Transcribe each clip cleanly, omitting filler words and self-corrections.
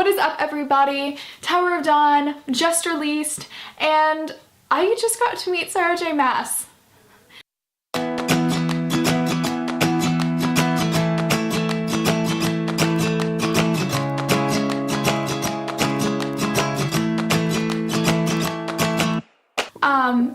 What is up, everybody? Tower of Dawn just released, and I just got to meet Sarah J. Maas.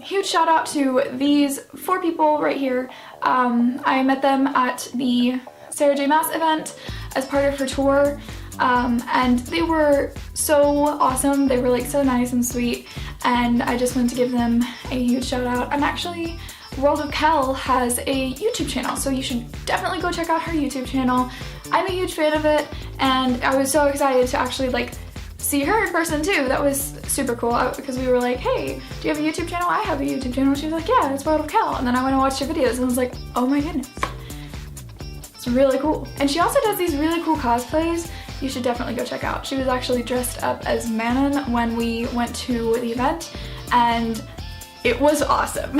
Huge shout out to these 4 people right here. I met them at the Sarah J. Maas event as part of her tour, and they were so awesome. They were like so nice and sweet, and I just wanted to give them a huge shout out. And actually, World of Kel has a YouTube channel, so you should definitely go check out her YouTube channel. I'm a huge fan of it, and I was so excited to actually like see her in person too. That was super cool because we were like, hey, do you have a YouTube channel? I have a YouTube channel. She was like, yeah, it's World of Kel. And then I went and watched her videos and I was like, oh my goodness, it's really cool. And she also does these really cool cosplays you should definitely go check out. She was actually dressed up as Manon when we went to the event, and it was awesome.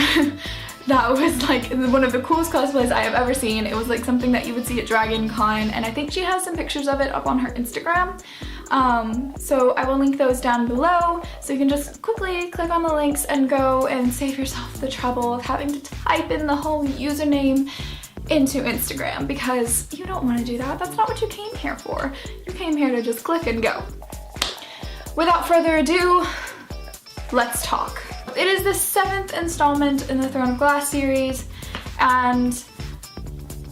That was like one of the coolest cosplays I have ever seen. It was like something that you would see at Dragon Con, and I think she has some pictures of it up on her Instagram. So I will link those down below, so you can just quickly click on the links and go and save yourself the trouble of having to type in the whole username into Instagram, because you don't want to do that. That's not what you came here for. You came here to just click and go. Without further ado, let's talk. It is the 7th installment in the Throne of Glass series, and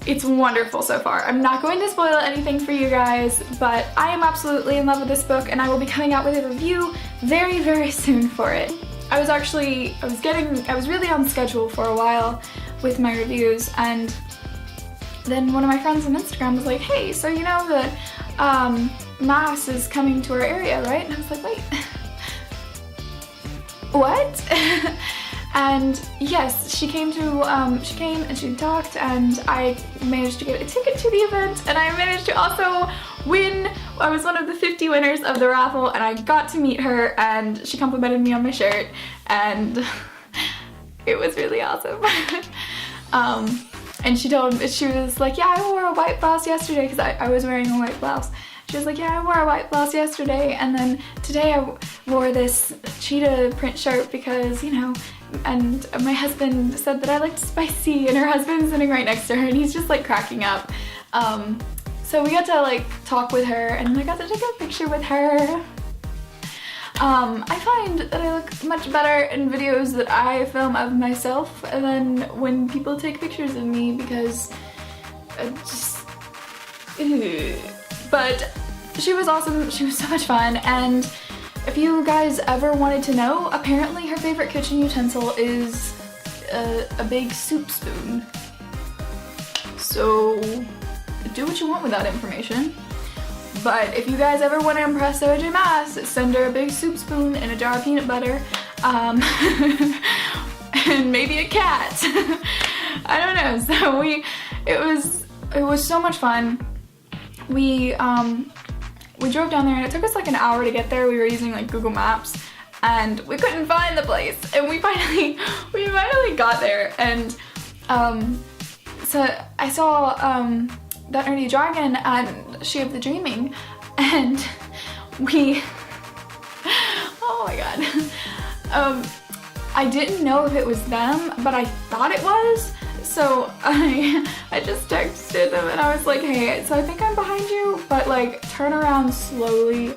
it's wonderful so far. I'm not going to spoil anything for you guys, but I am absolutely in love with this book, and I will be coming out with a review very, very soon for it. I was really on schedule for a while with my reviews, and then one of my friends on Instagram was like, hey, so you know that Maas is coming to our area, right? And I was like, wait, what? And yes, she came and she talked, and I managed to get a ticket to the event, and I managed to also win. I was one of the 50 winners of the raffle, and I got to meet her, and she complimented me on my shirt, and it was really awesome. And she was like, yeah, I wore a white blouse yesterday, because I was wearing a white blouse. She was like, yeah, I wore a white blouse yesterday, and then today I wore this cheetah print shirt because, you know, and my husband said that I liked spicy, and her husband's sitting right next to her, and he's just like cracking up. So we got to like talk with her, and I got to take a picture with her. I find that I look much better in videos that I film of myself than when people take pictures of me, because but she was awesome. She was so much fun, and if you guys ever wanted to know, apparently her favorite kitchen utensil is a big soup spoon. So do what you want with that information. But if you guys ever want to impress Sarah J. Maas, send her a big soup spoon and a jar of peanut butter, and maybe a cat. I don't know. So it was so much fun. We drove down there, and it took us like an hour to get there. We were using like Google Maps, and we couldn't find the place, and we finally got there. And so I saw that Nerdy Dragon and She of the Dreaming, and oh my god. I didn't know if it was them, but I thought it was. So I just texted them, and I was like, hey, so I think I'm behind you, but like turn around slowly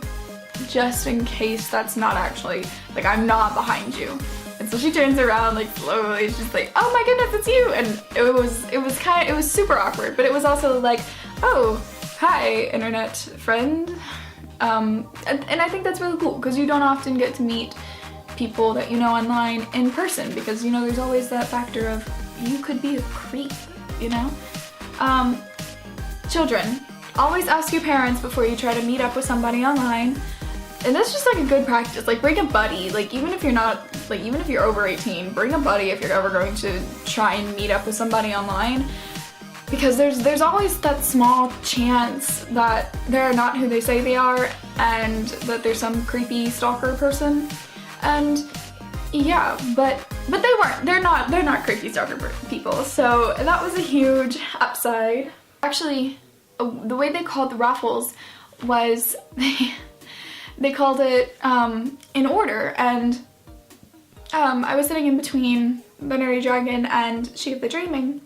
just in case that's not actually, like, I'm not behind you. And so she turns around like slowly, she's like, oh my goodness, it's you. And it was super awkward, but it was also like, oh, hi, internet friend. And I think that's really cool, because you don't often get to meet people that you know online in person, because, you know, there's always that factor of you could be a creep, you know? Children, always ask your parents before you try to meet up with somebody online. And that's just like a good practice. Like, bring a buddy. Like, even if you're over 18, bring a buddy if you're ever going to try and meet up with somebody online. Because there's always that small chance that they're not who they say they are, and that there's some creepy stalker person. And yeah, but they weren't. They're not creepy stalker people. So that was a huge upside. Actually, the way they called the raffles was they called it in order, and I was sitting in between Binary Dragon and She of the Dreaming,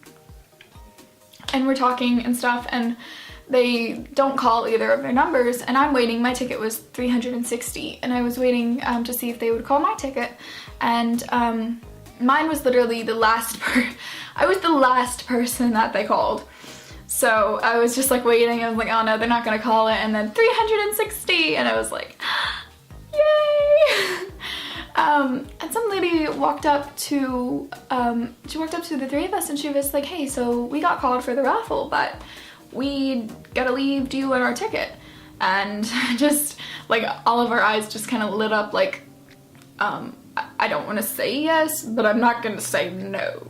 and we're talking and stuff, and they don't call either of their numbers, and I'm waiting. My ticket was 360, and I was waiting to see if they would call my ticket, and mine was literally the last I was the last person that they called. So I was just like waiting. I was like, oh no, they're not gonna call it, and then 360, and I was like, yay! And some lady walked up to the three of us, and she was like, hey, so we got called for the raffle, but we gotta leave you and our ticket. And just like all of our eyes just kind of lit up like, I don't want to say yes, but I'm not gonna say no.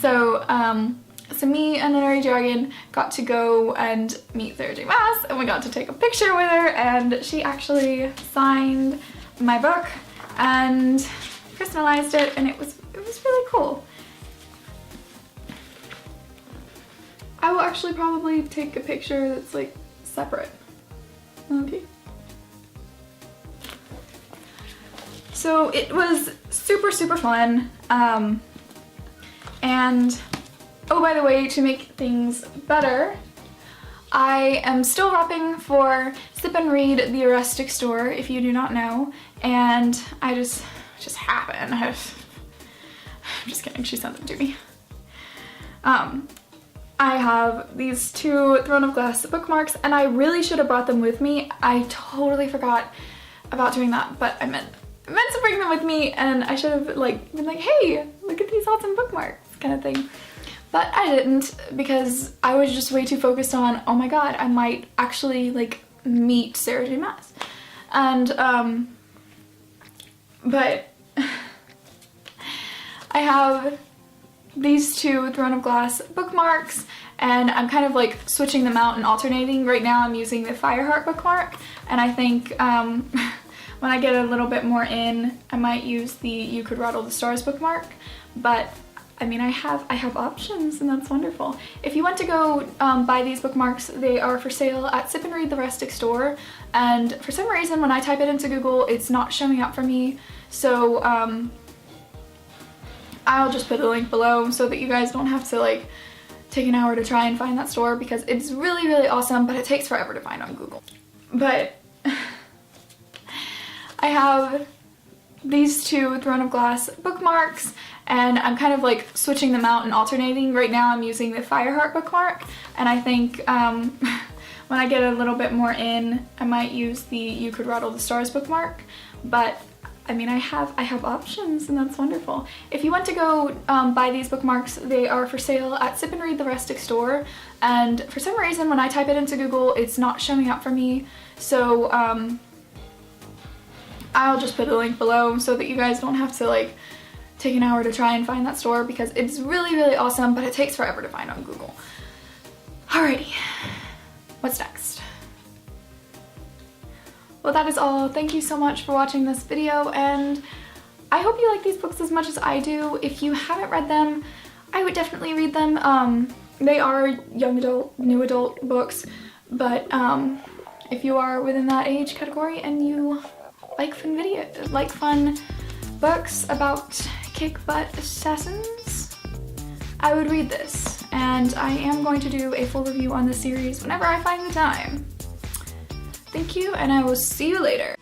So me and Binary Dragon got to go and meet Sarah J. Maas, and we got to take a picture with her, and she actually signed my book and personalized it, and it was really cool. I will actually probably take a picture that's like separate. Okay. So it was super fun, and oh, by the way, to make things better, I am still wrapping for Sip and Read, the Rustic store, if you do not know, and I just happened. I'm just kidding, she sent them to me. I have these two Throne of Glass bookmarks, and I really should have brought them with me. I totally forgot about doing that, but I meant to bring them with me, and I should have like been like, hey, look at these awesome bookmarks kind of thing. But I didn't, because I was just way too focused on, oh my god, I might actually like meet Sarah J. Maas. And but I have these two Throne of Glass bookmarks, and I'm kind of like switching them out and alternating. Right now I'm using the Fireheart bookmark, and I think when I get a little bit more in, I might use the You Could Rattle the Stars bookmark. But I mean, I have options, and that's wonderful. If you want to go buy these bookmarks, they are for sale at Sip and Read, the Rustic store, and for some reason when I type it into Google, it's not showing up for me, so I'll just put a link below so that you guys don't have to like take an hour to try and find that store, because it's really awesome, but it takes forever to find on Google. But I have these two Throne of Glass bookmarks, and I'm kind of like switching them out and alternating. Right now I'm using the Fireheart bookmark, and I think when I get a little bit more in, I might use the You Could Rattle the Stars bookmark. But I mean, I have options, and that's wonderful. If you want to go buy these bookmarks, they are for sale at Sip and Read, the Rustic store, and for some reason when I type it into Google, it's not showing up for me, so I'll just put a link below so that you guys don't have to like take an hour to try and find that store, because it's really awesome, but it takes forever to find on Google. Alrighty, what's next? Well, that is all. Thank you so much for watching this video, and I hope you like these books as much as I do. If you haven't read them, I would definitely read them. They are young adult, new adult books, but if you are within that age category and you like fun books about kick-butt assassins, I would read this, and I am going to do a full review on this series whenever I find the time. Thank you, and I will see you later.